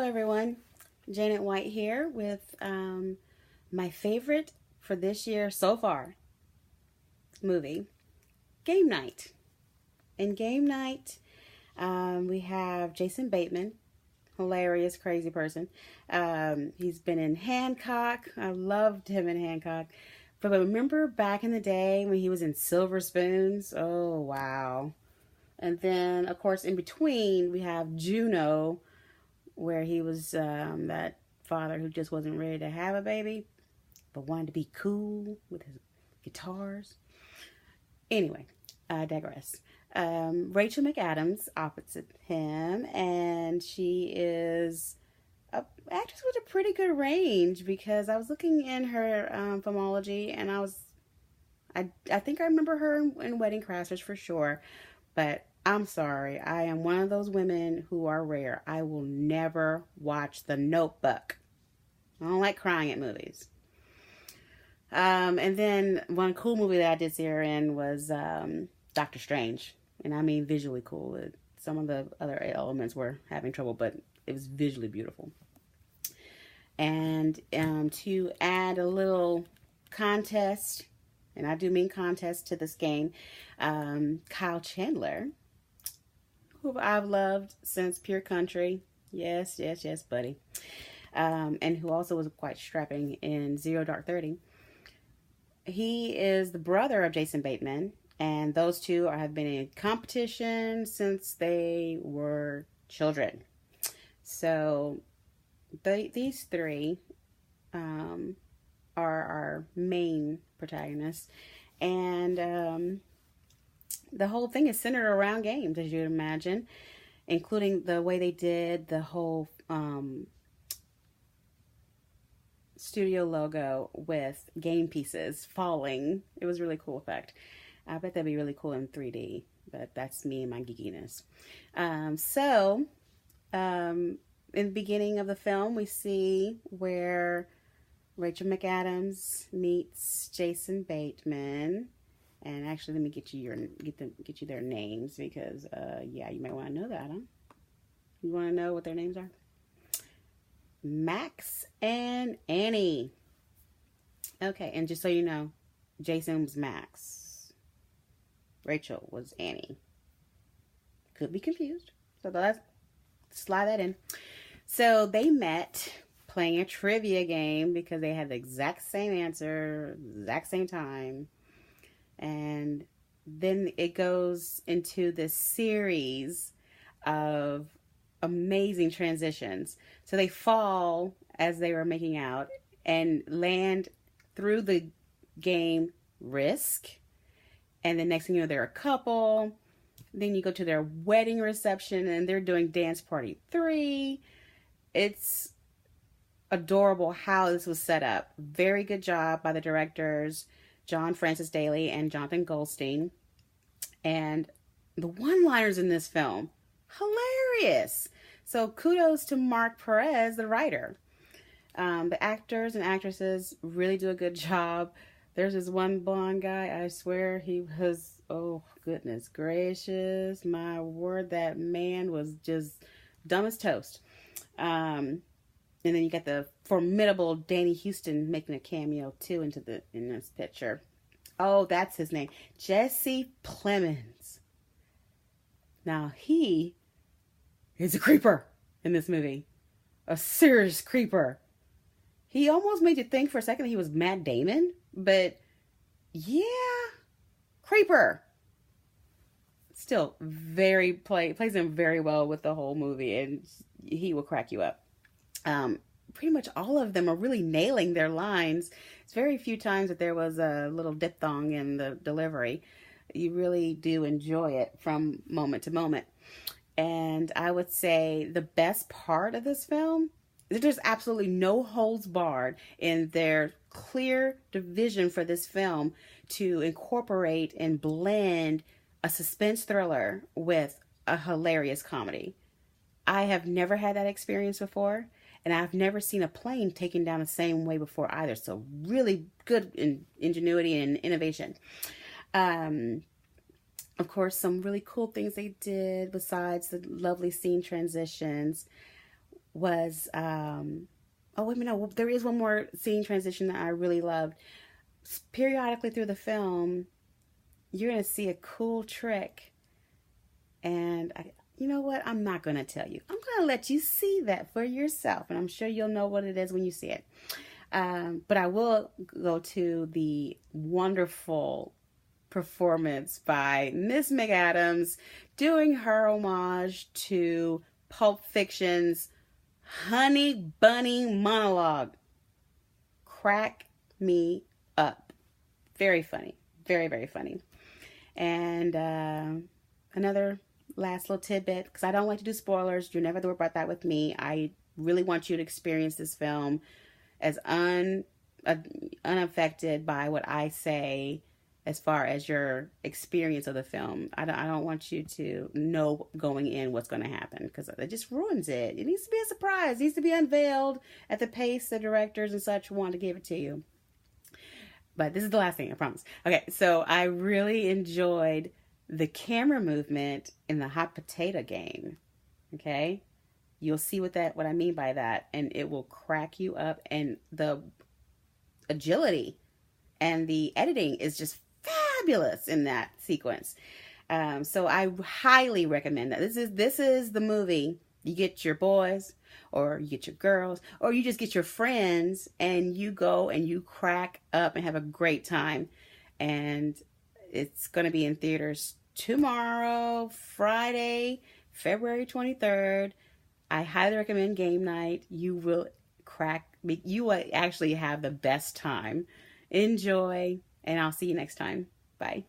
everyone. Janet White here with my favorite for this year so far movie, Game Night. In Game Night, we have Jason Bateman, hilarious, crazy person. He's been in Hancock. I loved him in Hancock. But remember back in the day when he was in Silver Spoons? Oh, wow. And then, of course, in between, we have Juno, where he was that father who just wasn't ready to have a baby, but wanted to be cool with his guitars. Anyway, I digress. Rachel McAdams opposite him, and she is a actress with a pretty good range because I was looking in her filmology, and I think I remember her in Wedding Crashers for sure, but I'm sorry, I am one of those women who are rare. I will never watch The Notebook. I don't like crying at movies. And then one cool movie that I did see her in was Doctor Strange. And I mean visually cool. Some of the other elements were having trouble, but it was visually beautiful. And to add a little contest, and I do mean contest to this game, Kyle Chandler, who I've loved since Pure Country. Yes, yes, yes, buddy. And who also was quite strapping in Zero Dark 30. He is the brother of Jason Bateman, and those two have been in competition since they were children. So these three are our main protagonists, and the whole thing is centered around games, as you'd imagine, including the way they did the whole studio logo with game pieces falling. It was a really cool effect. I bet that'd be really cool in 3D, but that's me and my geekiness. In the beginning of the film, we see where Rachel McAdams meets Jason Bateman. And actually, let me get you their names because, yeah, you might want to know that, huh? You want to know what their names are? Max and Annie. Okay, and just so you know, Jason was Max. Rachel was Annie. Could be confused, so let's slide that in. So they met playing a trivia game because they had the exact same answer, exact same time. And then it goes into this series of amazing transitions. So they fall as they were making out and land through the game Risk. And the next thing you know, they're a couple. Then you go to their wedding reception and they're doing Dance Party 3. It's adorable how this was set up. Very good job by the directors, John Francis Daly and Jonathan Goldstein. And the one-liners in this film, hilarious. So kudos to Mark Perez, the writer. The actors and actresses really do a good job. There's this one blonde guy, I swear he was, oh goodness gracious, my word, that man was just dumb as toast. And then you got the formidable Danny Houston making a cameo too in this picture. Oh, that's his name, Jesse Plemons. Now he is a creeper in this movie, a serious creeper. He almost made you think for a second that he was Matt Damon, but yeah, creeper. Still plays him very well with the whole movie, and he will crack you up. Pretty much all of them are really nailing their lines. It's very few times that there was a little diphthong in the delivery. You really do enjoy it from moment to moment. And I would say the best part of this film is there's absolutely no holds barred in their clear division for this film to incorporate and blend a suspense thriller with a hilarious comedy. I have never had that experience before, and I've never seen a plane taken down the same way before either. So really good ingenuity and innovation. Of course, some really cool things they did besides the lovely scene transitions was, oh, wait a minute, no, there is one more scene transition that I really loved. Periodically through the film, you're going to see a cool trick. And you know what? I'm not going to tell you. I'm going to let you see that for yourself. And I'm sure you'll know what it is when you see it. But I will go to the wonderful performance by Miss McAdams doing her homage to Pulp Fiction's Honey Bunny monologue. Crack me up. Very funny. Very, very funny. And another last little tidbit, because I don't like to do spoilers. You never have to worry about that with me. I really want you to experience this film as unaffected by what I say as far as your experience of the film. I don't want you to know going in what's going to happen, because it just ruins it. It needs to be a surprise. It needs to be unveiled at the pace the directors and such want to give it to you. But this is the last thing, I promise. Okay, so I really enjoyed the camera movement in the hot potato game. Okay? You'll see what I mean by that, and it will crack you up. And the agility and the editing is just fabulous in that sequence. So I highly recommend that. This is the movie. You get your boys, or you get your girls, or you just get your friends, and you go and you crack up and have a great time. And it's going to be in theaters tomorrow, Friday, February 23rd. I highly recommend game night. You will actually have the best time. Enjoy, and I'll see you next time. Bye.